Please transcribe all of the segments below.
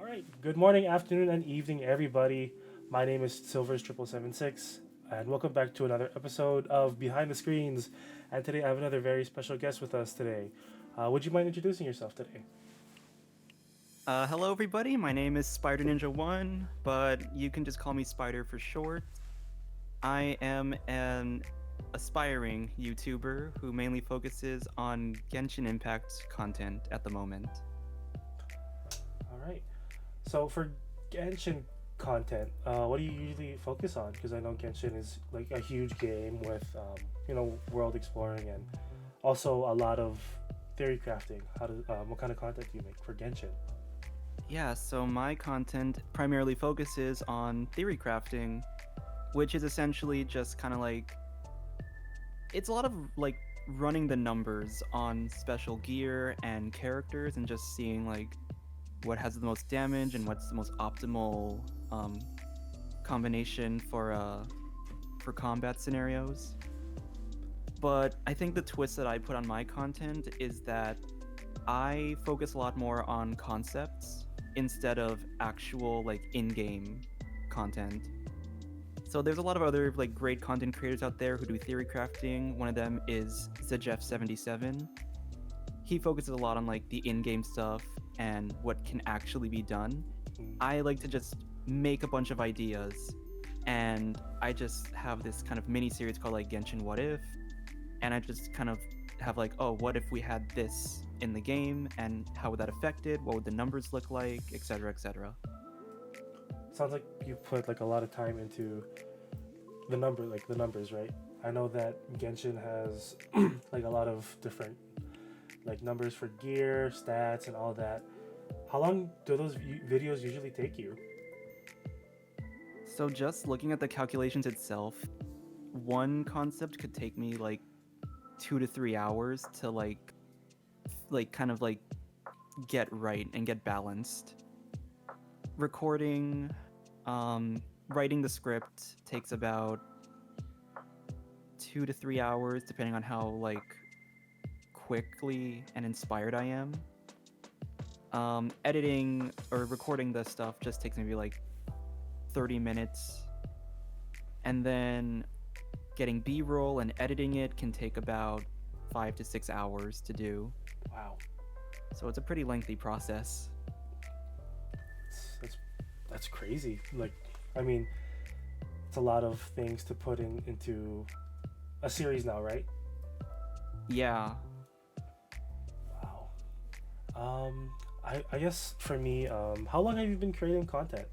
right. Good morning, afternoon, and evening, everybody. My name is Silvers776, and welcome back to another episode of Behind the Screens. And today I have another very special guest with us today. Would you mind introducing yourself today? Hello, everybody. My name is Spiderninja1, but you can just call me Spider for short. I am an aspiring YouTuber who mainly focuses on Genshin Impact content at the moment. All right. So for Genshin content, what do you usually focus on? Because I know Genshin is like a huge game with, world exploring and also a lot of theory crafting. What kind of content do you make for Genshin? Yeah, so my content primarily focuses on theory crafting, which is essentially just kind of like it's a lot of like running the numbers on special gear and characters and just seeing like what has the most damage and what's the most optimal um, combination for combat scenarios. But I think the twist that I put on my content is that I focus a lot more on concepts instead of actual like in-game content. So there's a lot of other like great content creators out there who do theory crafting. One of them is Zejeff77. He focuses a lot on like the in-game stuff and what can actually be done. Mm, I like to just make a bunch of ideas and I just have this kind of mini series called like Genshin What If, and I just kind of have like, oh, what if we had this in the game and how would that affect it? What would the numbers look like, etc., etc. sounds like you put like a lot of time into the numbers, right? I know that Genshin has like a lot of different like numbers for gear, stats, and all that. How long do those videos usually take you? So just looking at the calculations itself, one concept could take me like 2 to 3 hours to like kind of like get right and get balanced. Recording, writing the script takes about 2 to 3 hours, depending on how like quickly and inspired I am. Editing or recording the stuff just takes maybe like 30 minutes, and then getting B-roll and editing it can take about 5 to 6 hours to do. Wow, So it's a pretty lengthy process. that's that's crazy. Like, I mean, it's a lot of things to put into a series now, right? Yeah, Wow. I guess for me, how long have you been creating content?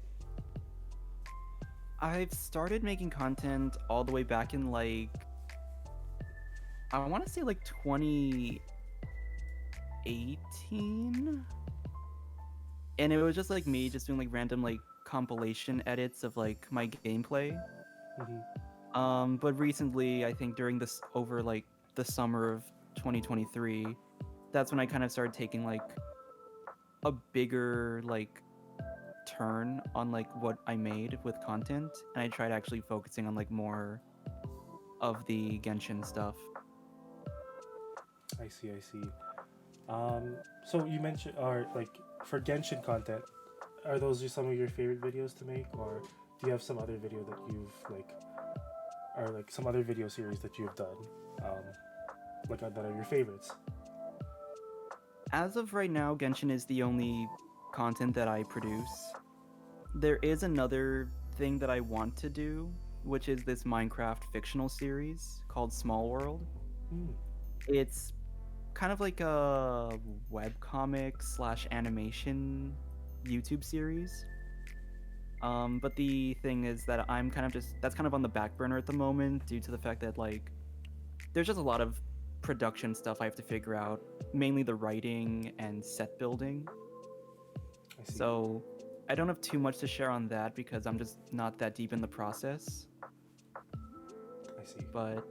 I've started making content all the way back in like I want to say like 2018, and it was just like me just doing like random like compilation edits of like my gameplay. Hmm. But recently, I think during this over like the summer of 2023, that's when I kind of started taking like a bigger like turn on like what I made with content, and I tried actually focusing on like more of the Genshin stuff. I see, I see. So you mentioned, or like for Genshin content, are those just some of your favorite videos to make, or do you have some other video that you've like, or like some other video series that you've done, um, that are your favorites? As of right now, Genshin is the only content that I produce. There is another thing that I want to do, which is this Minecraft fictional series called Small World. Hmm. It's kind of like a webcomic slash animation YouTube series. But the thing is that I'm kind of just that's kind of on the back burner at the moment due to the fact that like there's just a lot of production stuff I have to figure out, mainly the writing and set building. I see. So I don't have too much to share on that because I'm just not that deep in the process. I see. But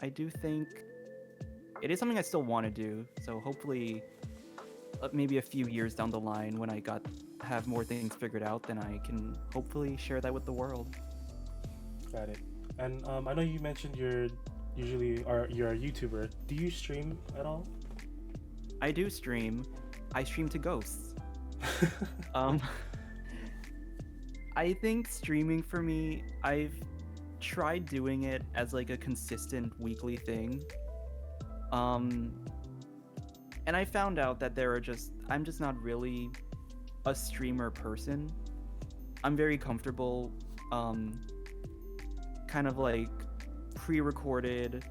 I do think it is something I still want to do. So hopefully, maybe a few years down the line, when I got have more things figured out, then I can hopefully share that with the world. Got it. And I know you mentioned you're a YouTuber. Do you stream at all? I do stream. I stream to ghosts. Um, I think streaming for me, I've tried doing it as like a consistent weekly thing. Um, and I found out that I'm just not really a streamer person. I'm very comfortable, um, kind of like pre-recorded.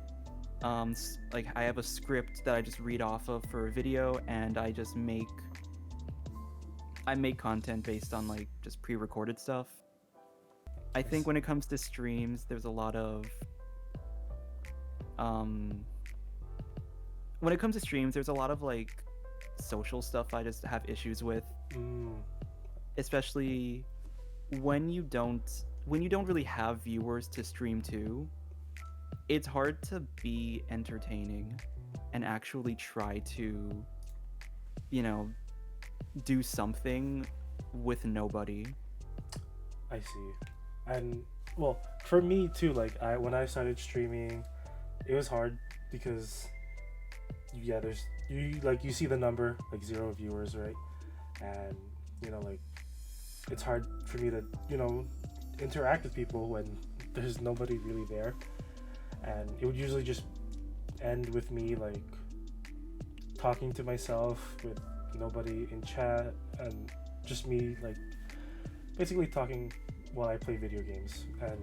Like I have a script that I just read off of for a video, and I make content based on like just pre-recorded stuff. I I think see. when it comes to streams, there's a lot of um when it comes to streams, there's a lot of like social stuff I just have issues with, Mm, especially when you don't really have viewers to stream to. It's hard to be entertaining and actually try to, you know, do something with nobody. I see. And well, for me too, like I when I started streaming, it was hard because yeah, there's you like you see the number like 0 viewers, right? And like it's hard for me to interact with people when there's nobody really there, and it would usually just end with me like talking to myself with nobody in chat and just me like basically talking while I play video games. And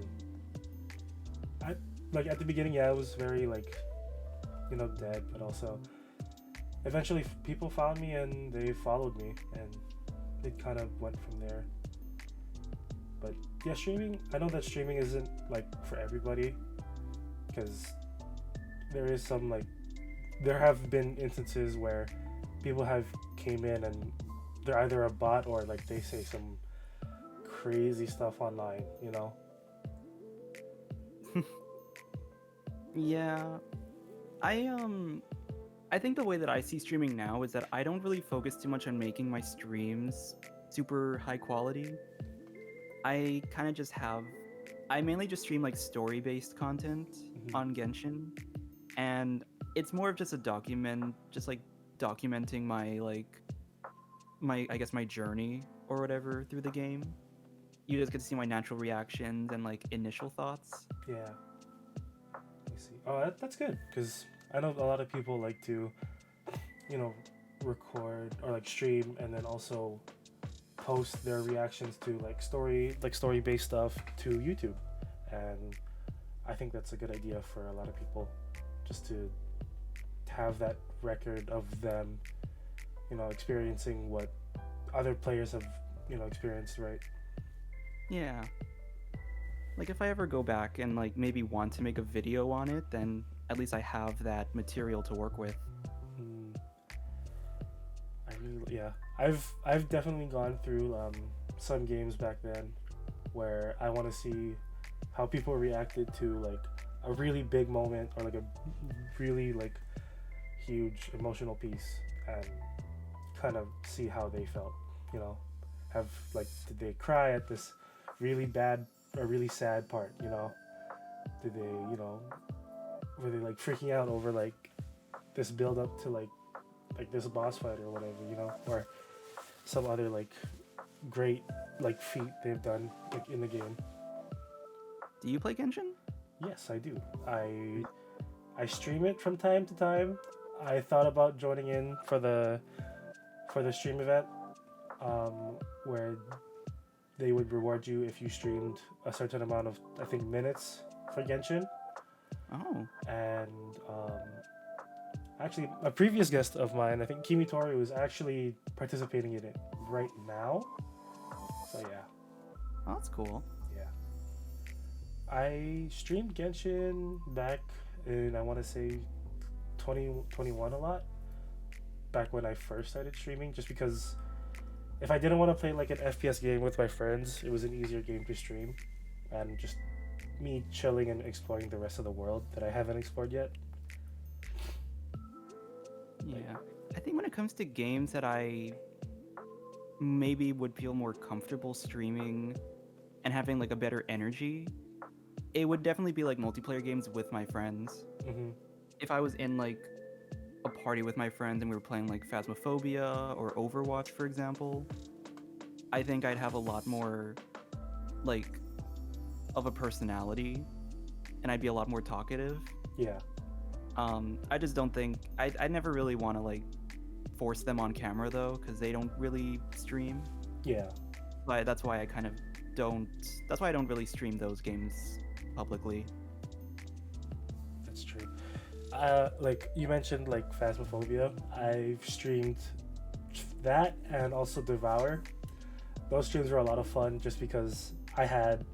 I like at the beginning, yeah, it was very like dead, but also eventually people found me and they followed me, and it kind of went from there. But yeah, streaming, I know that streaming isn't like for everybody, because there is some like there have been instances where people have came in and they're either a bot or like they say some crazy stuff online. Yeah. I I think the way that I see streaming now is that I don't really focus too much on making my streams super high quality. I kind of just have I mainly just stream like story-based content Hmm. on Genshin, and it's more of just a just like documenting my I guess my journey or whatever through the game. You just get to see my natural reactions and like initial thoughts. Yeah, I see. Oh, that's good, because I know a lot of people like to you know record or like stream and then also post their reactions to like story based stuff to YouTube. And I think that's a good idea for a lot of people, just to have that record of them experiencing what other players have experienced, right? Yeah. Like if I ever go back and like maybe want to make a video on it, then at least I have that material to work with. Mm, I really, yeah, I've definitely gone through some games back then where I want to see how people reacted to like a really big moment or like a really like huge emotional piece, and kind of see how they felt. You know, have like did they cry at this really bad or really sad part? Did they were they like freaking out over like this build up to like this boss fight or whatever, or some other like great like feat they've done like in the game. Do you play Genshin? Yes, I do. I stream it from time to time. I thought about joining in for the stream event, where they would reward you if you streamed a certain amount of, I think, minutes for Genshin. Oh. And actually, a previous guest of mine, I think Kimi Tori, was actually participating in it right now. So yeah, Oh, that's cool. yeah. I streamed Genshin back in, I want to say, 2021 a lot. Back when I first started streaming, just because if I didn't want to play like an FPS game with my friends, it was an easier game to stream, and just me chilling and exploring the rest of the world that I haven't explored yet. Yeah. I think when it comes to games that I maybe would feel more comfortable streaming and having like a better energy, it would definitely be like multiplayer games with my friends. Hmm. If I was in like a party with my friends and we were playing like Phasmophobia or Overwatch, for example, I think I'd have a lot more like of a personality and I'd be a lot more talkative. Yeah. I just don't think I never really want to like force them on camera though, because they don't really stream. Yeah. But that's why I kind of don't. That's why I don't really stream those games publicly. That's true. Like you mentioned, like Phasmophobia. I've streamed that and also Devour. Those streams were a lot of fun just because I had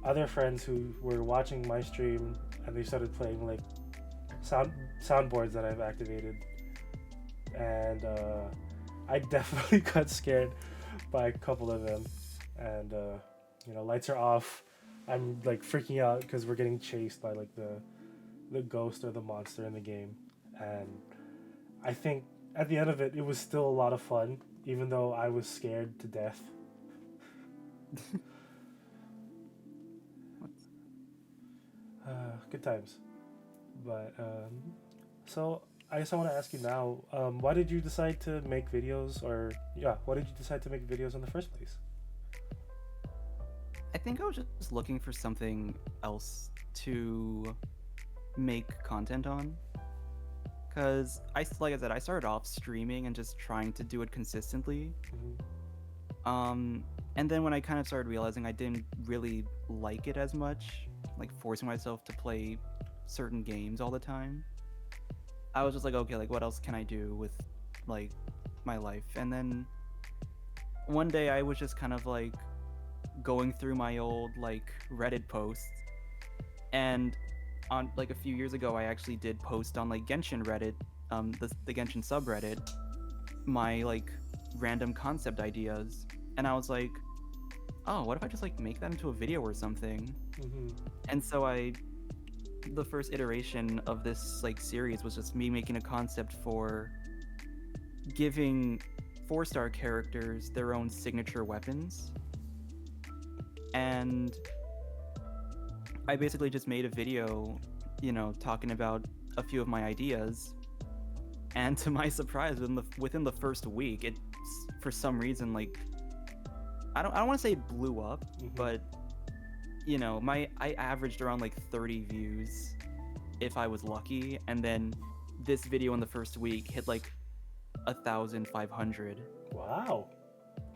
other friends who were watching my stream and they started playing like soundboards that I've activated, and I definitely got scared by a couple of them. And lights are off. I'm like freaking out because we're getting chased by like the ghost or the monster in the game, and I think at the end of it, it was still a lot of fun, even though I was scared to death. Good times. But so I guess I want to ask you now, why did you decide to make videos, or why did you decide to make videos in the first place? I think I was just looking for something else to make content on. Because like I said, I started off streaming and just trying to do it consistently. And then when I kind of started realizing I didn't really like it as much, like forcing myself to play certain games all the time, I was just like, okay, like what else can I do with like my life? And then one day I was just kind of like going through my old like Reddit posts, and on like a few years ago I actually did post on like Genshin Reddit, the Genshin subreddit, my like random concept ideas, and I was like, oh, what if I just like make that into a video or something? And so the first iteration of this like series was just me making a concept for giving 4-star characters their own signature weapons. And I basically just made a video, talking about a few of my ideas. And to my surprise, within the first week, it for some reason like I don't want to say it blew up, but I averaged around like 30 views if I was lucky, and then this video in the first week hit like 1,500. Wow,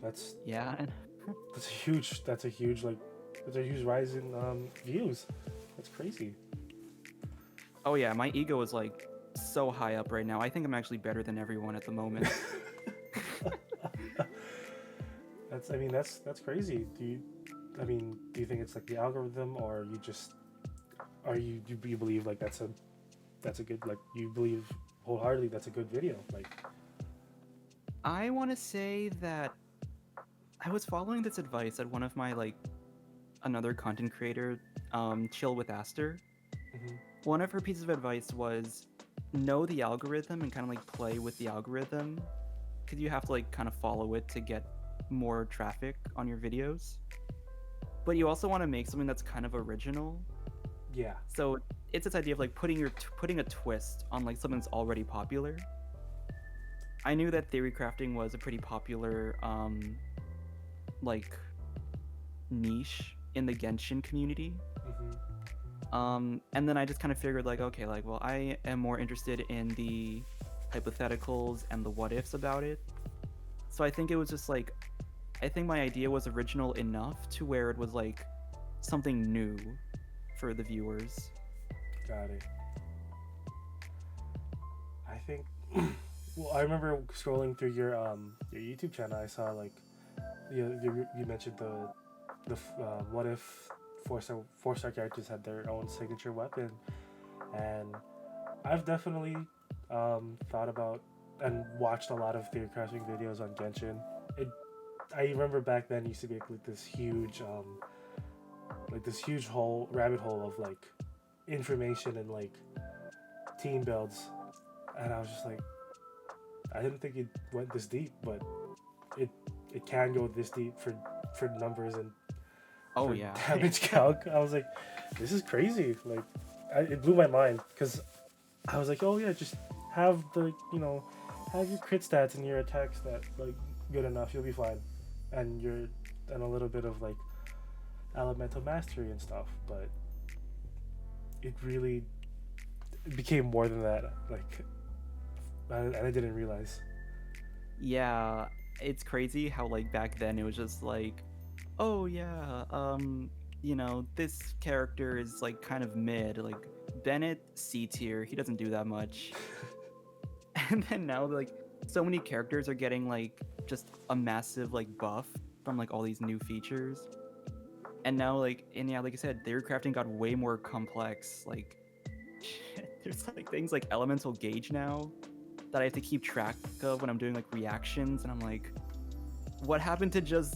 that's that's a huge rise in views. That's crazy. Oh yeah, my ego is like so high up right now. I think I'm actually better than everyone at the moment. That's crazy. Do you think it's like the algorithm, or you believe like that's a good, like you believe wholeheartedly that's a good video? Like, I want to say that I was following this advice at one of my like another content creator, Chill with Aster. One of her pieces of advice was know the algorithm and kind of like play with the algorithm, because you have to like kind of follow it to get more traffic on your videos, but you also want to make something that's kind of original. Yeah. So it's this idea of like putting a twist on like something that's already popular. I knew that theory crafting was a pretty popular like niche in the Genshin community. And then I just kind of figured like, okay, like, well, I am more interested in the hypotheticals and the what ifs about it. So I think it was just like, I think my idea was original enough to where it was like something new for the viewers. Got it. I think well, I remember scrolling through your YouTube channel. I saw like you mentioned the what if 4-star characters had their own signature weapon, and I've definitely thought about and watched a lot of theory crafting videos on Genshin. I remember back then it used to be like this huge rabbit hole of like information and like team builds, and I was just like, I didn't think it went this deep, but it can go this deep for numbers and damage calc. I was like, this is crazy. Like, it blew my mind, because I was like, oh yeah, just have the have your crit stats and your attack stat like good enough, you'll be fine, and you're and a little bit of like elemental mastery and stuff. But it really became more than that. Like, I didn't realize. Yeah, it's crazy how like back then it was just like, oh yeah, this character is like kind of mid, like Bennett C tier, he doesn't do that much. And then now like so many characters are getting like just a massive like buff from like all these new features. And now like and yeah, like I said, their crafting got way more complex. Like there's like things like elemental gauge now that I have to keep track of when I'm doing like reactions, and I'm like, what happened to just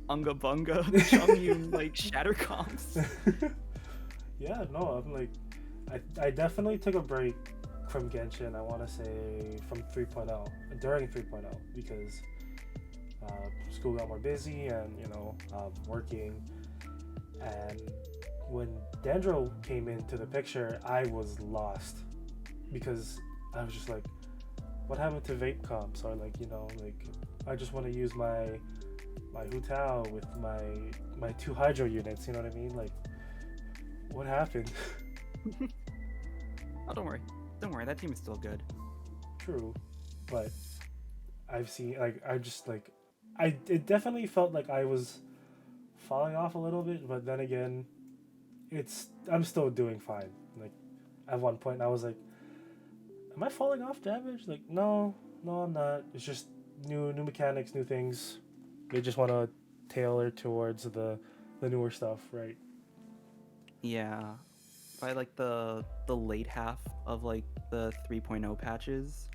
Unga Bunga, Chungyun, like shatter comps? Yeah, no, I'm like, I definitely took a break from Genshin. I want to say from 3.0, during 3.0, because school got more busy and working, and when Dendro came into the picture, I was lost because I was just like, what happened to vape comps? Or like, I just want to use my Hu Tao with my 2 hydro units, you know what I mean? Like, what happened? Oh, don't worry, that team is still good. True, but I've seen it definitely felt like I was falling off a little bit, but then again, I'm still doing fine. Like, at one point I was like, am I falling off damage? Like, no, I'm not. It's just new mechanics, new things. They just want to tailor towards the newer stuff, right? Yeah, by like the late half of like the 3.0 patches,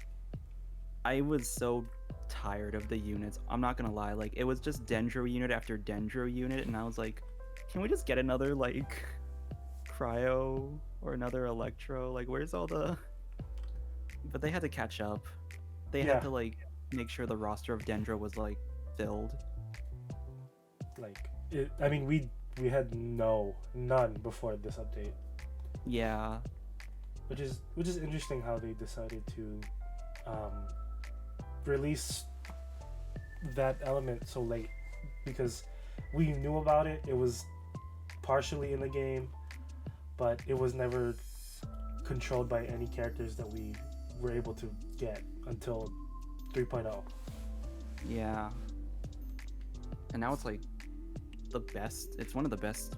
I was so tired of the units. I'm not gonna lie, like it was just Dendro unit after Dendro unit, and I was like, can we just get another like Cryo or another Electro? Like, where's all the? But they had to catch up. They Yeah. had to like make sure the roster of Dendro was like filled. Like, I mean, we had none before this update. Yeah. Which is interesting how they decided to release that element so late, because we knew about it. It was partially in the game, but it was never controlled by any characters that we were able to get until 3.0. Yeah. And now it's like the best. It's one of the best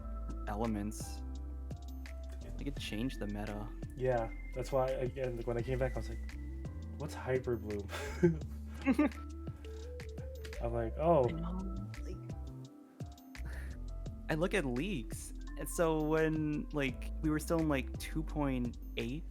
elements. Like, it changed the meta. Yeah, that's why again, like, when I came back, I was like, "What's Hyper Bloom?" I'm like, "Oh." I know, like, I look at leaks, and so when like we were still in like 2.8,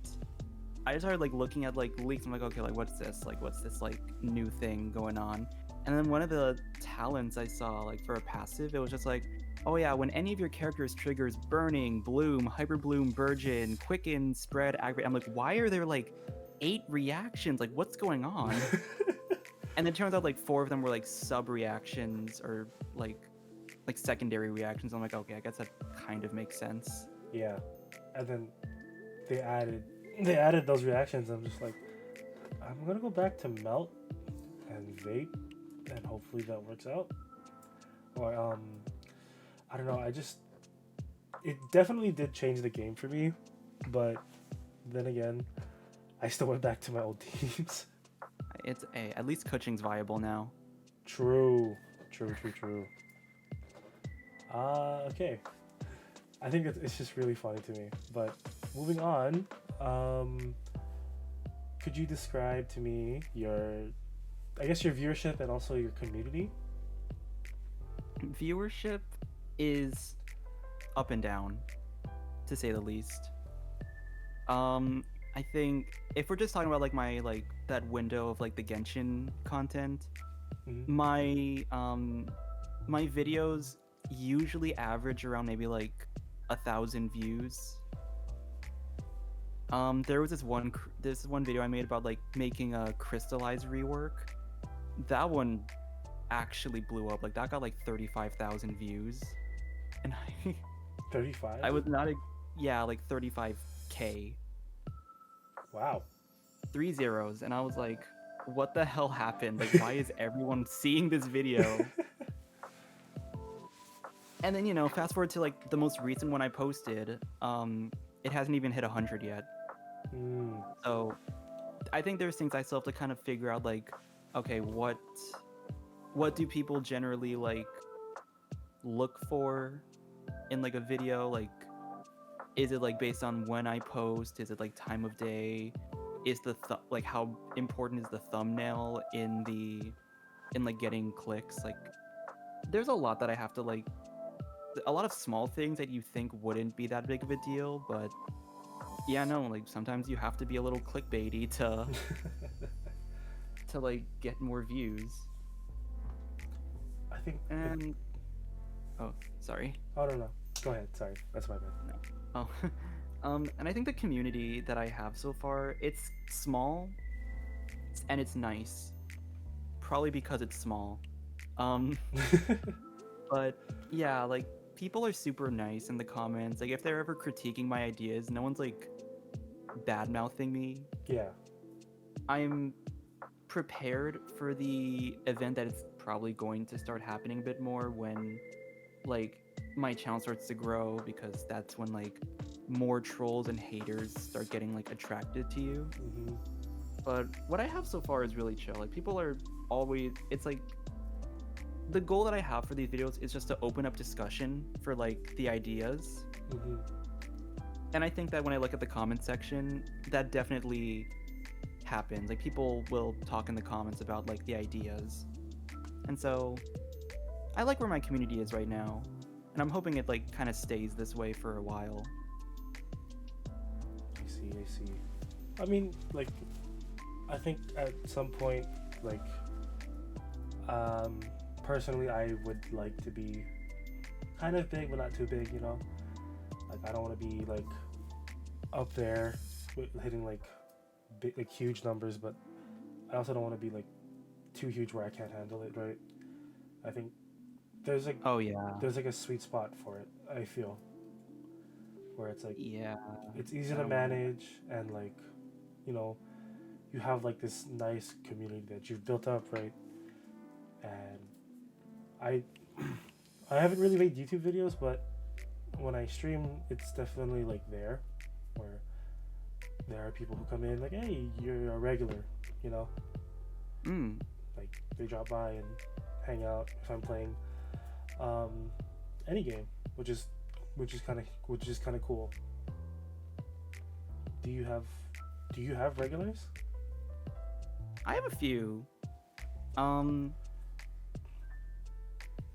I just started like looking at like leaks. I'm like, okay, like what's this? Like, what's this like new thing going on? And then one of the talents I saw, like for a passive, it was just like, oh yeah, when any of your characters triggers Burning, Bloom, Hyper Bloom, Burgeon, Quicken, Spread, Aggravate. I'm like, why are there like 8 reactions? Like, what's going on? And it turns out like 4 of them were like sub reactions or like secondary reactions. I'm like, okay, I guess that kind of makes sense. Yeah, and then they added those reactions. I'm just like, I'm gonna go back to Melt and Vape, and hopefully that works out. Or I don't know. It definitely did change the game for me, but then again, I still went back to my old teams. It's at least Kuching's viable now. True. Okay. I think it's just really funny to me. But moving on, could you describe to me your viewership and also your community? Viewership is up and down, to say the least. I think if we're just talking about like my like that window of like the Genshin content, Mm-hmm. my videos usually average around maybe like 1,000 views. There was this one video I made about like making a crystallized rework. That one actually blew up. Like that got like 35,000 views, and 35. I was not yeah, like 35K. Wow. three zeros, and I was like, what the hell happened? Like, why is everyone seeing this video? And then, fast forward to like the most recent one I posted, it hasn't even hit 100 yet. Mm, So I think there's things I still have to kind of figure out, like, okay, what do people generally like look for in like a video? Like, is it like based on when I post? Is it like time of day? Is like how important is the thumbnail in like getting clicks? Like, there's a lot that I have to like, a lot of small things that you think wouldn't be that big of a deal, but yeah, no, like sometimes you have to be a little clickbaity to like get more views. I think. And oh, sorry. I don't know. Go ahead. Sorry, that's my bad. Oh, and I think the community that I have so far, it's small and it's nice. Probably because it's small. Um, but yeah, like people are super nice in the comments. Like if they're ever critiquing my ideas, no one's like bad mouthing me. Yeah. I'm prepared for the event that it's probably going to start happening a bit more when like my channel starts to grow, because that's when like more trolls and haters start getting like attracted to you. Mm-hmm. But what I have so far is really chill. Like people are always, it's like the goal that I have for these videos is just to open up discussion for like the ideas. Mm-hmm. And I think that when I look at the comment section, that definitely happens. Like people will talk in the comments about like the ideas. And so I like where my community is right now, and I'm hoping it like kind of stays this way for a while. I see. I mean, like, I think at some point, like, personally, I would like to be kind of big, but not too big, you know? Like, I don't want to be, like, up there hitting, like, big, like, huge numbers, but I also don't want to be, like, too huge where I can't handle it, right? I think there's, like, Oh yeah. there's, like, a sweet spot for it, I feel. Where it's, like, Yeah. it's easy to manage, and, like, you know, you have, like, this nice community that you've built up, right? And I haven't really made YouTube videos, but when I stream, it's definitely like there, where there are people who come in like, hey, you're a regular, you know, like they drop by and hang out if I'm playing any game, which is kind of cool. Do you have regulars? I have a few.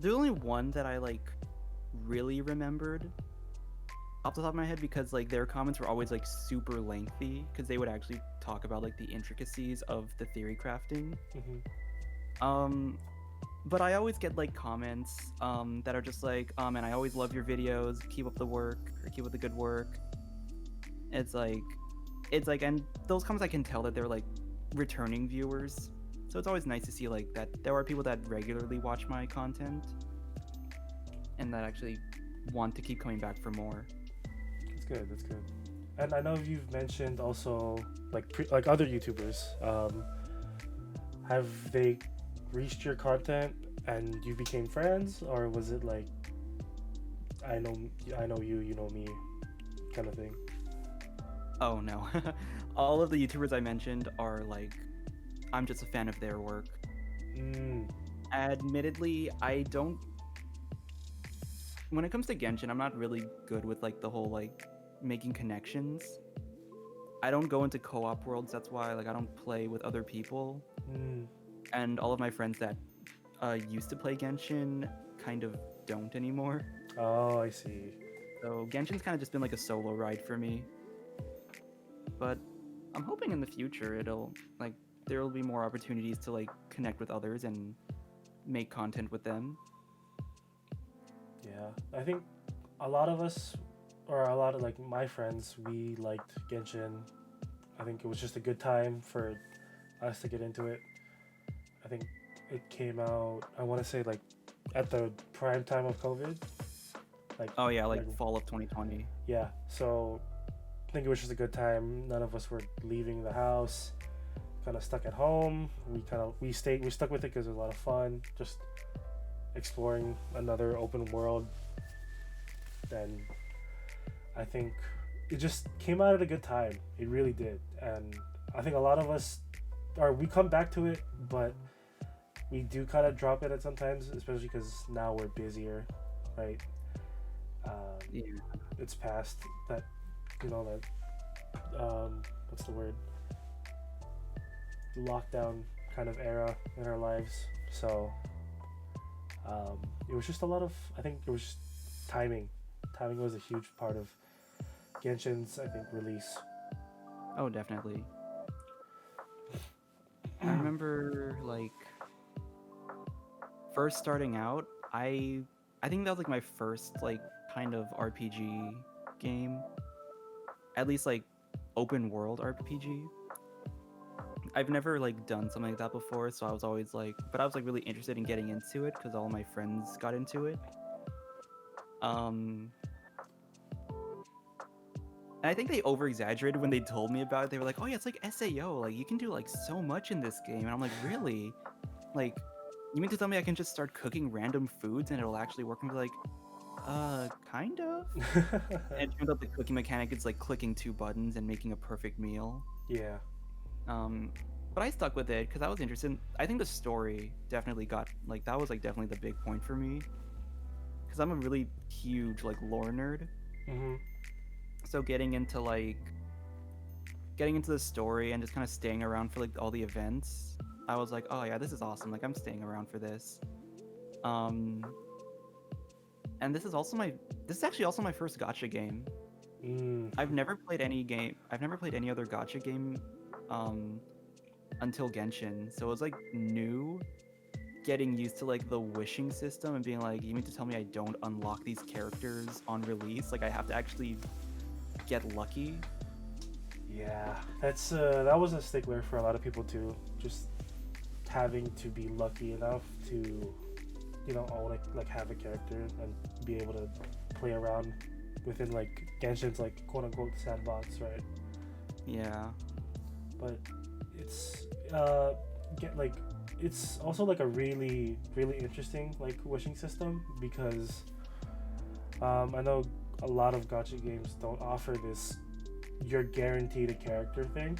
There's only one that I like really remembered off the top of my head, because like their comments were always like super lengthy, because they would actually talk about like the intricacies of the theory crafting. Mm-hmm. But I always get like comments that are just like, oh man, I always love your videos, keep up the work, or keep up the good work. It's like, and those comments I can tell that they're like returning viewers. So it's always nice to see like that there are people that regularly watch my content and that actually want to keep coming back for more. That's good. And I know you've mentioned also like other YouTubers. Have they reached your content and you became friends, or was it like I know you know me kind of thing? Oh no. All of the YouTubers I mentioned are like, I'm just a fan of their work. Admittedly, I don't. When it comes to Genshin, I'm not really good with like the whole like making connections. I don't go into co-op worlds. That's why like I don't play with other people. And all of my friends that used to play Genshin kind of don't anymore. Oh, I see. So Genshin's kind of just been like a solo ride for me. But I'm hoping in the future it'll like there will be more opportunities to like connect with others and make content with them. Yeah, I think a lot of us, or a lot of like my friends, we liked Genshin. I think it was just a good time for us to get into it. I think it came out, I want to say like at the prime time of COVID. Oh yeah, like fall of 2020. Yeah, so think it was just a good time. None of us were leaving the house. Kind of stuck at home. We stuck with it because it was a lot of fun. Just exploring another open world. And I think it just came out at a good time. It really did. And I think a lot of us, or we come back to it, but we do kind of drop it at sometimes, especially because now we're busier, right? Yeah. It's past that, what's the word? Lockdown kind of era in our lives. So it was just I think it was just timing. Timing was a huge part of Genshin's, I think, release. Oh, definitely. I remember like first starting out, I think that was like my first like kind of RPG game. At least like open world RPG. I've never like done something like that before, so I was always like, but I was like really interested in getting into it because all my friends got into it. And I think they over exaggerated when they told me about it. They were like, "Oh yeah, it's like SAO. Like you can do like so much in this game." And I'm like, "Really? Like, you mean to tell me I can just start cooking random foods and it'll actually work?" And be like, kind of." And it turns out the cooking mechanic is like clicking 2 buttons and making a perfect meal. Yeah. But I stuck with it because I was interested. I think the story definitely got like that was like definitely the big point for me because I'm a really huge like lore nerd. Mm-hmm. So getting into the story and just kind of staying around for like all the events, I was like, oh yeah, this is awesome. Like I'm staying around for this. And this is actually also my first gacha game. I've never played any other gacha game until Genshin. So it was like new getting used to like the wishing system and being like, you mean to tell me I don't unlock these characters on release? Like I have to actually get lucky? Yeah, that was a stickler for a lot of people too. Just having to be lucky enough to, own like have a character and be able to play around within like Genshin's like quote unquote sandbox, right? Yeah. But it's it's also like a really really interesting like wishing system because I know a lot of gacha games don't offer this you're guaranteed a character thing.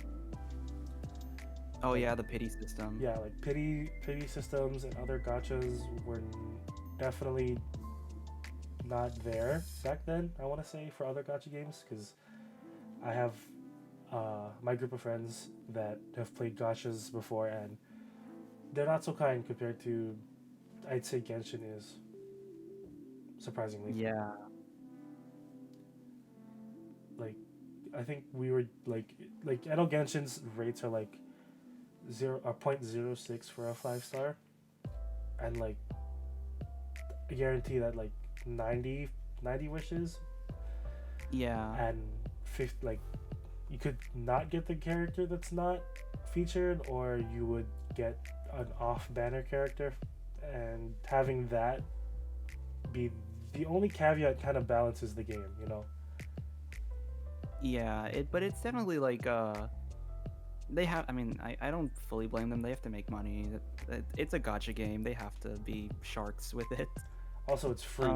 Oh yeah, the pity system. Yeah, like pity systems and other gachas were definitely not there back then, I want to say, for other gacha games, because I have my group of friends that have played gachas before and they're not so kind compared to, I'd say, Genshin is, surprisingly. Yeah. Like, I think we were like I know Genshin's rates are like 0.06 for a 5-star, and like I guarantee that like 90 wishes. Yeah. And 50, like you could not get the character that's not featured, or you would get an off-banner character, and having that be the only caveat kind of balances the game, Yeah, but it's definitely like they have. I mean, I don't fully blame them. They have to make money. It's a gacha game. They have to be sharks with it. Also, it's free.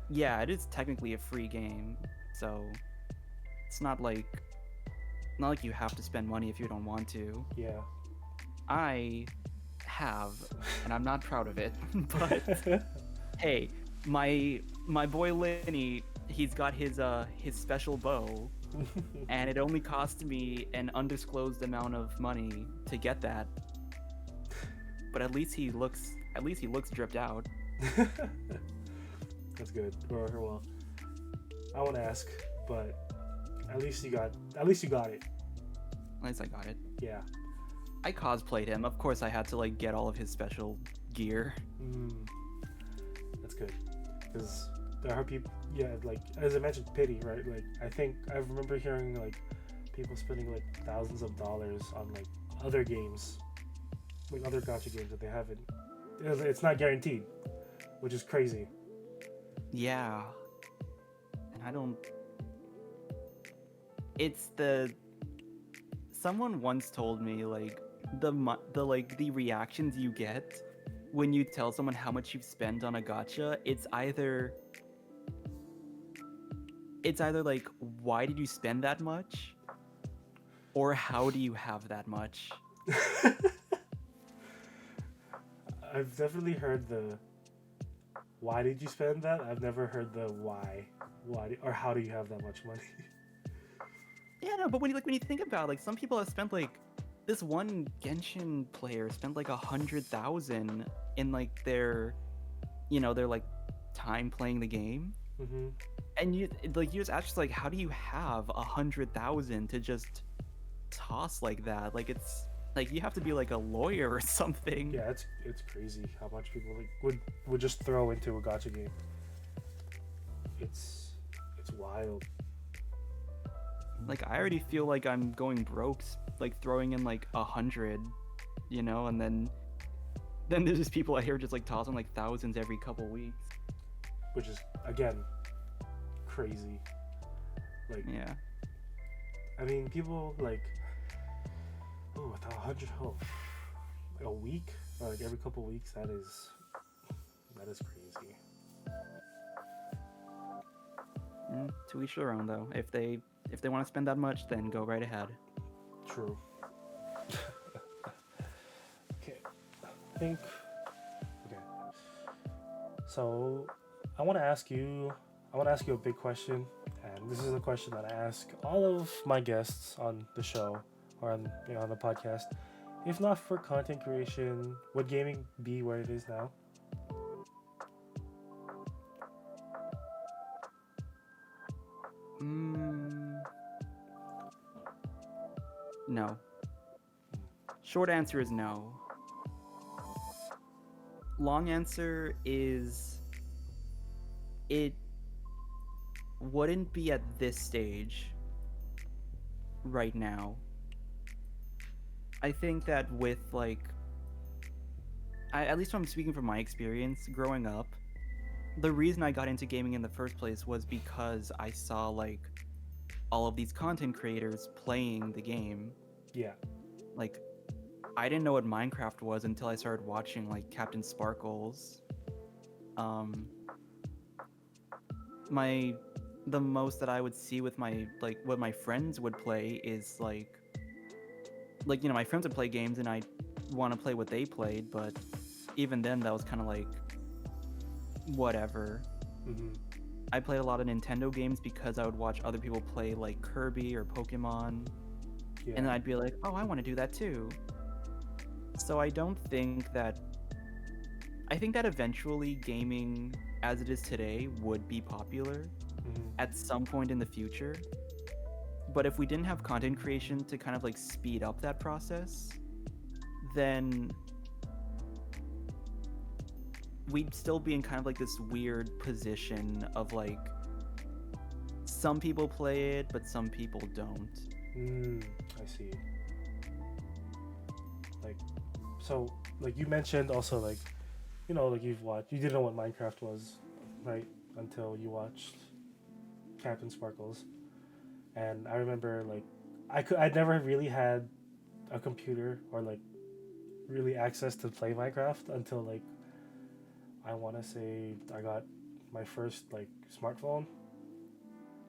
Yeah, it is technically a free game, so it's not like you have to spend money if you don't want to. Yeah. I have, and I'm not proud of it, but hey, my boy Lenny, he's got his special bow, and it only cost me an undisclosed amount of money to get that. But at least he looks dripped out. That's good. Well, I won't ask, but at least you got it. At least I got it. Yeah. I cosplayed him. Of course, I had to like get all of his special gear. That's good, because there are people. Yeah, like as I mentioned, pity, right? Like I remember hearing like people spending like thousands of dollars on like other games, like other gacha games that they haven't. It's not guaranteed, which is crazy. Yeah, and I don't. it's the someone once told me like the reactions you get when you tell someone how much you've spent on a gacha, it's either like, why did you spend that much, or how do you have that much? I've definitely heard the why did you spend that? I've never heard the why. Or how do you have that much money? Yeah, no, but when you think about it, like some people have spent like this one Genshin player spent like 100,000 in like their like time playing the game, Mm-hmm. and you just ask like, how do you have 100,000 to just toss like that? Like it's like you have to be like a lawyer or something. Yeah, it's crazy how much people like would just throw into a gacha game. It's wild. Like I already feel like I'm going broke, like throwing in like 100, and then there's just people out here just like tossing like thousands every couple weeks. Which is again crazy. Like Yeah. I mean, people like, oh, 100 like a week, or like every couple weeks. That is crazy. To each their own, though. If they want to spend that much, then go right ahead. True. Okay, I think. Okay. So, I want to ask you a big question, and this is a question that I ask all of my guests on the show or on the podcast. If not for content creation, would gaming be where it is now? No. Short answer is no. Long answer is it wouldn't be at this stage right now. I think that with like at least when I'm speaking from my experience growing up, the reason I got into gaming in the first place was because I saw like all of these content creators playing the game. Yeah. Like I didn't know what Minecraft was until I started watching like Captain Sparkles. The most that I would see with my like what my friends would play is like my friends would play games and I want to play what they played, but even then that was kind of like whatever. Mm-hmm. I played a lot of Nintendo games because I would watch other people play like Kirby or Pokemon, Yeah. and then I'd be like, oh, I want to do that too. So I think that eventually gaming as it is today would be popular at some point in the future. But if we didn't have content creation to kind of like speed up that process, then we'd still be in kind of like this weird position of like some people play it, but some people don't. I see. Like, so, like you mentioned also, like, like you didn't know what Minecraft was, right? Until you watched Captain Sparkles. And I remember, like, I'd never really had a computer or, like, really access to play Minecraft until, like, I want to say I got my first, like, smartphone.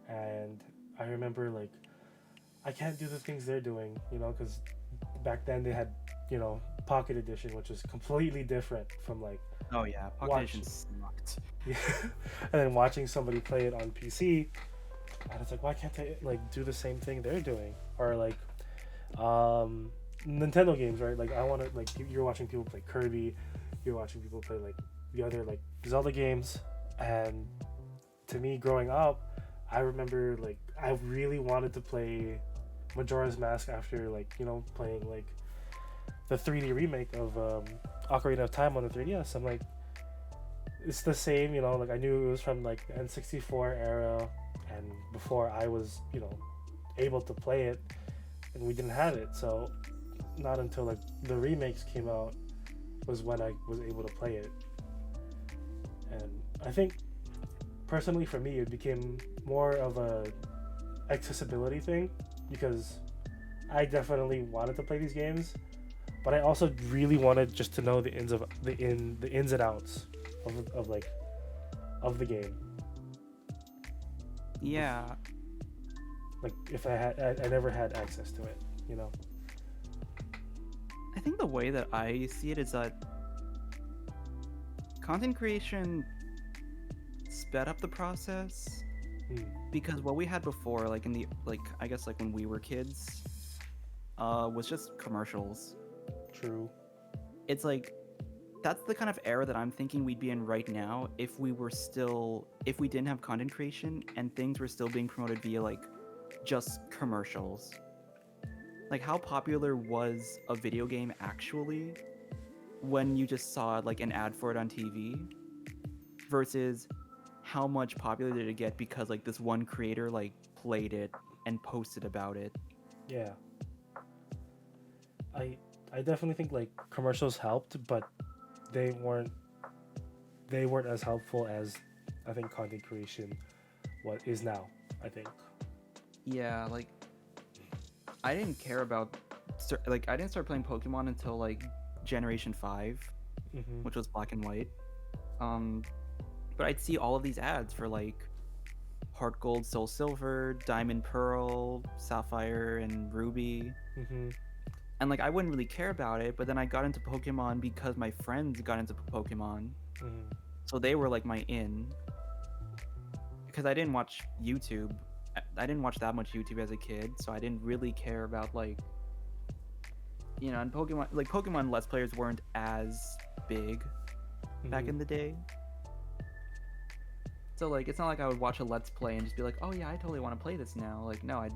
And I remember, like, I can't do the things they're doing, because back then they had, Pocket Edition, which is completely different from, like... Oh, yeah, Pocket Edition sucked. Yeah. And then watching somebody play it on PC... And it's like, why can't they like do the same thing they're doing? Or like Nintendo games, right? Like I want to like you're watching people play Kirby, you're watching people play like the other like Zelda games, and to me growing up, I remember like I really wanted to play Majora's Mask after like playing like the 3D remake of Ocarina of Time on the 3DS. I'm like, it's the same, like I knew it was from like the N64 era. And before I was, able to play it, and we didn't have it, so not until like the remakes came out was when I was able to play it. And I think personally for me, it became more of a accessibility thing because I definitely wanted to play these games, but I also really wanted just to know the ins and outs of like of the game. Yeah, Like if I never had access to it, you know. I think the way that I see it is that content creation sped up the process Hmm, because what we had before, like in the like I guess like when we were kids, was just commercials. true. It's like that's the kind of era that I'm thinking we'd be in right now if we didn't have content creation and things were still being promoted via like just commercials. Like how popular was a video game actually when you just saw like an ad for it on TV versus how much popular did it get because like this one creator like played it and posted about it. Yeah. I I definitely think like commercials helped, but they weren't they weren't as helpful as I think content creation what is now, I think. Yeah, like I didn't care about like I didn't start playing Pokemon until like Generation 5, Hmm. which was black and white. Um but I'd see all of these ads for like Heart Gold, Soul Silver, Diamond Pearl, Sapphire and Ruby. Hmm. And like I wouldn't really care about it, but then I got into Pokemon because my friends got into Pokemon. Hmm. So they were like my in because I didn't watch YouTube. I didn't watch that much YouTube as a kid, so I didn't really care about like and Pokemon Let's Players weren't as big back in the day. So like it's not like I would watch a Let's Play and just be like, "Oh yeah, I totally want to play this now." Like no,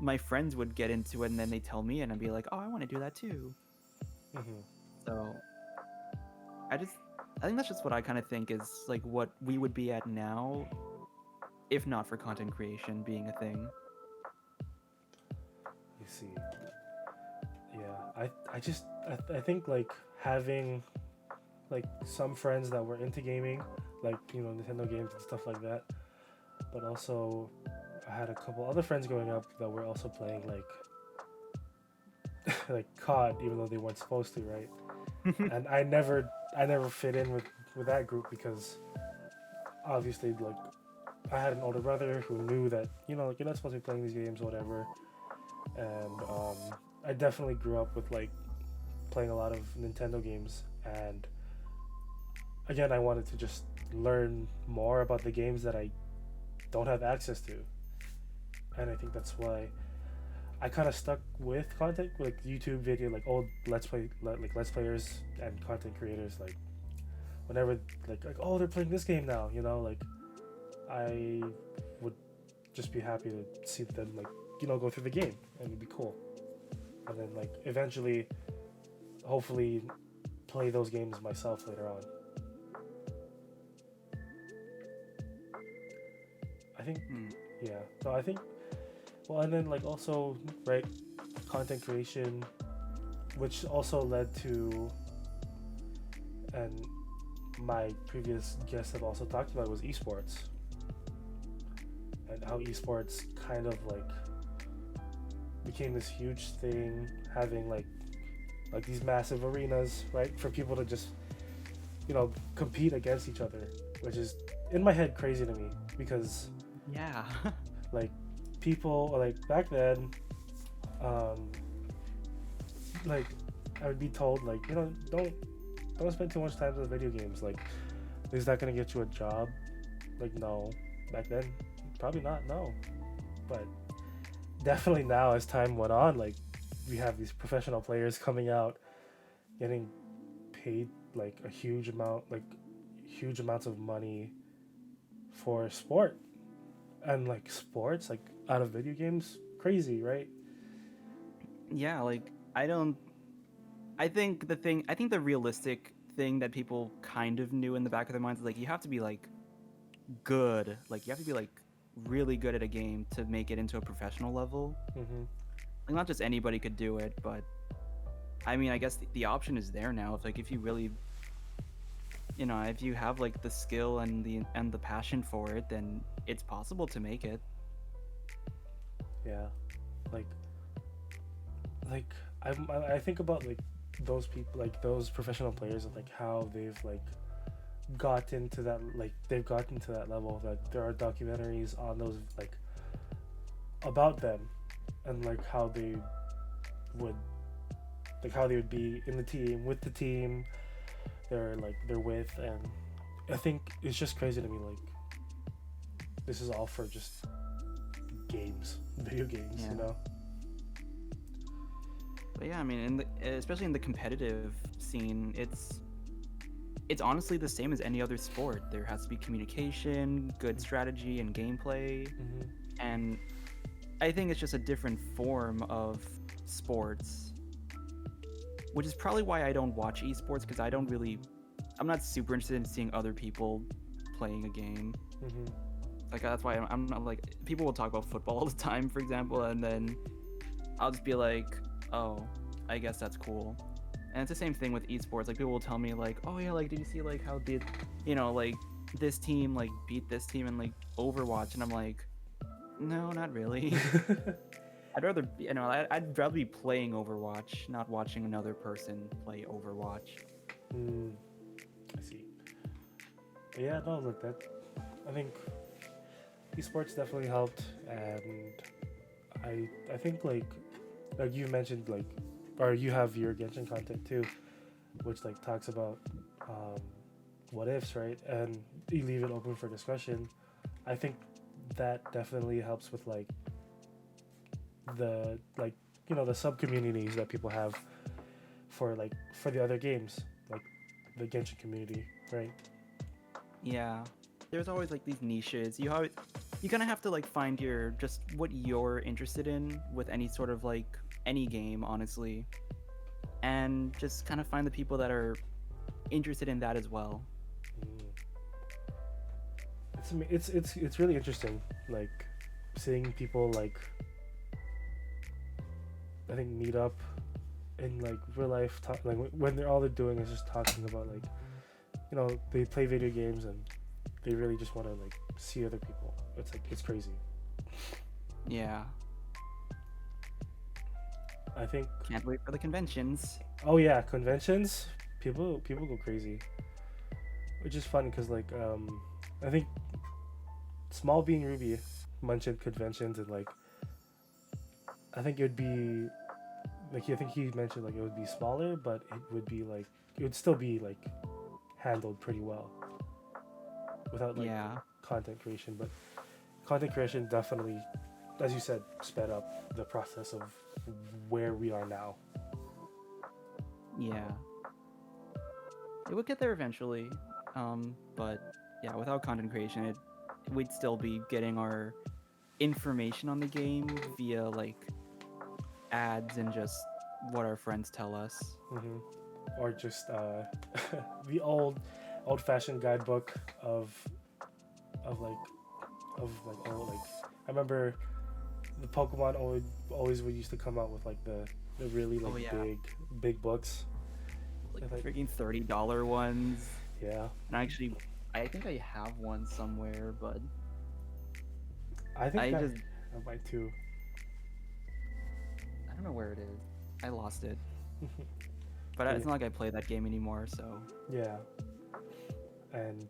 my friends would get into it and then they tell me and I'd be like, "Oh, I want to do that too." Hmm. So I think that's just what I kind of think is like what we would be at now if not for content creation being a thing. You see. Yeah. I think like having like some friends that were into gaming, like, you know, Nintendo games and stuff like that. But also I had a couple other friends growing up that were also playing like like COD even though they weren't supposed to, right? And I never fit in with that group because obviously like I had an older brother who knew that, you know, like you're not supposed to be playing these games or whatever. And I definitely grew up with like playing a lot of Nintendo games, and again I wanted to just learn more about the games that I don't have access to. And I think that's why I kind of stuck with content, like YouTube video, like old let's players and content creators. Like whenever, like oh they're playing this game now, you know, like I would just be happy to see them like, you know, go through the game, and it'd be cool. And then like eventually, hopefully, play those games myself later on. I think Hmm. yeah. So I think well, and then like also right, content creation, which also led to, and my previous guests have also talked about, was esports, and how esports kind of like became this huge thing, having like these massive arenas, right, for people to just, you know, compete against each other, which is in my head crazy to me because Yeah. like people like back then, um, like I would be told like, you know, don't spend too much time on video games. Like, is that gonna get you a job? Like, no. Back then, probably not. No, but definitely now, as time went on, like we have these professional players coming out, getting paid like a huge amount, like huge amounts of money for sport, and like sports like out of video games, crazy, right? Yeah, like I think the realistic thing that people kind of knew in the back of their minds is like you have to be like good. Like you have to be like really good at a game to make it into a professional level. Mm-hmm. Like not just anybody could do it, but I mean, I guess the option is there now. If like if you really, if you have like the skill and the passion for it, then it's possible to make it. Yeah, like like I think about like those people, like those professional players, and like how they've like gotten to that, like they've gotten to that level that there are documentaries on those, like about them, and like would how they would be in the team with the team they're with. And I think it's just crazy to me, like this is all for just games, video games, Yeah. you know. But yeah, I mean, especially in the competitive scene, it's honestly the same as any other sport. There has to be communication, good strategy, and gameplay, Mm-hmm. and I think it's just a different form of sports, which is probably why I don't watch esports, because I'm not super interested in seeing other people playing a game. Mm-hmm. Like that's why I'm not like, people will talk about football all the time, for example, and then I'll just be like, oh, I guess that's cool. And it's the same thing with esports. Like people will tell me like, oh yeah, like did you see like how did, like this team like beat this team in like Overwatch? And I'm like, no, not really. I'd rather, I'd rather be playing Overwatch, not watching another person play Overwatch. Mm, I see. Yeah, no, look, that I think esports definitely helped. And I think like you mentioned, like, or you have your Genshin content too, which like talks about um, what ifs, right? And you leave it open for discussion. I think that definitely helps with like the like the sub communities that people have for the other games, like the Genshin community, right? Yeah, there's always like these niches. You kind of have to like find your just what you're interested in with any sort of like any game, honestly, and just kind of find the people that are interested in that as well. Mm. It's really interesting, like seeing people like I think meet up in like real life, like when all they're doing is just talking about like they play video games and they really just want to like see other people. It's like it's crazy. Yeah, I think. can't wait for the conventions. Oh yeah, conventions. People go crazy, which is fun because like I think Small Bean Ruby mentioned conventions, and like I think it would be like I think he mentioned like it would be smaller, but it would still be like handled pretty well without like Yeah, content creation. But content creation definitely, as you said, sped up the process of where we are now. yeah, it would get there eventually. But yeah, without content creation, we'd still be getting our information on the game via like ads and just what our friends tell us. Hmm. Or just the old-fashioned guidebook of like old, like I remember the Pokemon always would used to come out with like the really like Oh yeah, big books. like Like freaking $30 ones. yeah, And I think I have one somewhere, but I think I I just have mine too. I don't know where it is. I lost it. But But it's not like I play that game anymore, so yeah, and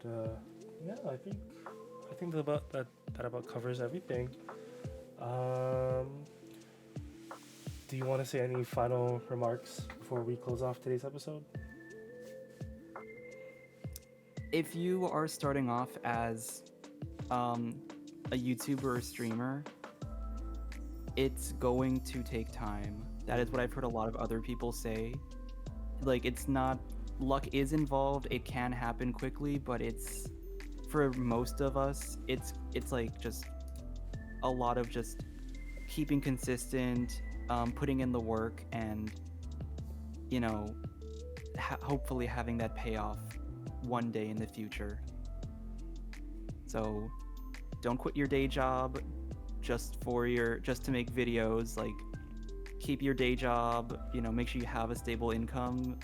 yeah, I think that about covers everything. Um, do you want to say any final remarks before we close off today's episode? if you are starting off as a YouTuber or streamer, it's going to take time. That is what I've heard a lot of other people say. Like, it's not, luck is involved, it can happen quickly, but it's, for most of us, it's like just a lot of just keeping consistent, putting in the work, and hopefully having that payoff one day in the future. So don't quit your day job just to make videos. Like, keep your day job, make sure you have a stable income,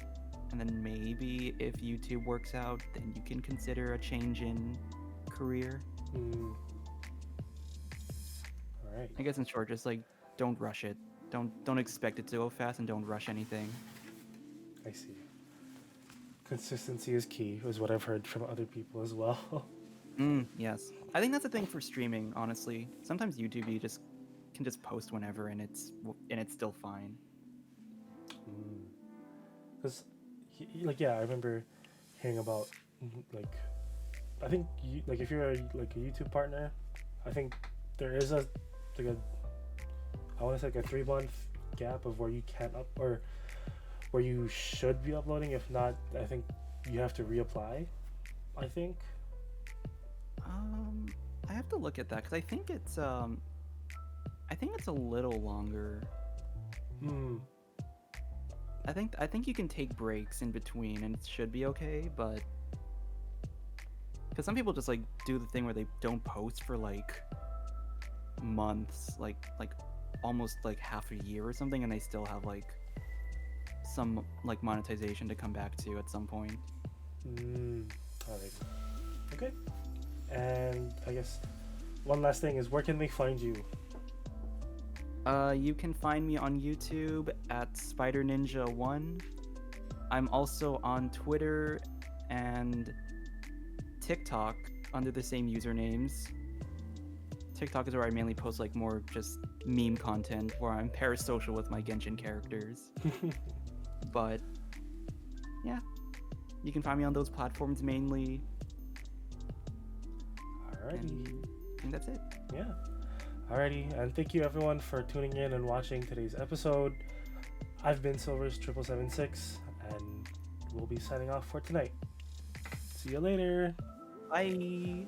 and then maybe if YouTube works out, then you can consider a change in career. Mm. All right. I guess in short, just like don't rush it. Don't expect it to go fast, and don't rush anything. I see. Consistency is key, is what I've heard from other people as well. Yes. I think that's the thing for streaming, honestly. Sometimes YouTube you just can just post whenever and it's still fine. Because, like, yeah, I remember hearing about, like, I think like if you're like a YouTube partner, I think there is a like a I want to say like a 3 month gap of where you can't up or where you should be uploading. If not, I think you have to reapply. I think. I have to look at that because I think it's a little longer. I think you can take breaks in between and it should be okay, but because some people just like do the thing where they don't post for like months, like almost like half a year or something, and they still have like some like monetization to come back to at some point. Alright. Okay. And I guess one last thing is, where can they find you? You can find me on YouTube at Spiderninja1. I'm also on Twitter and TikTok under the same usernames. TikTok is where I mainly post like more just meme content where I'm parasocial with my Genshin characters. But yeah, you can find me on those platforms mainly. Alrighty. And I think that's it. Yeah. Alrighty, and thank you everyone for tuning in and watching today's episode. I've been Silvers776, and we'll be signing off for tonight. See you later. Bye.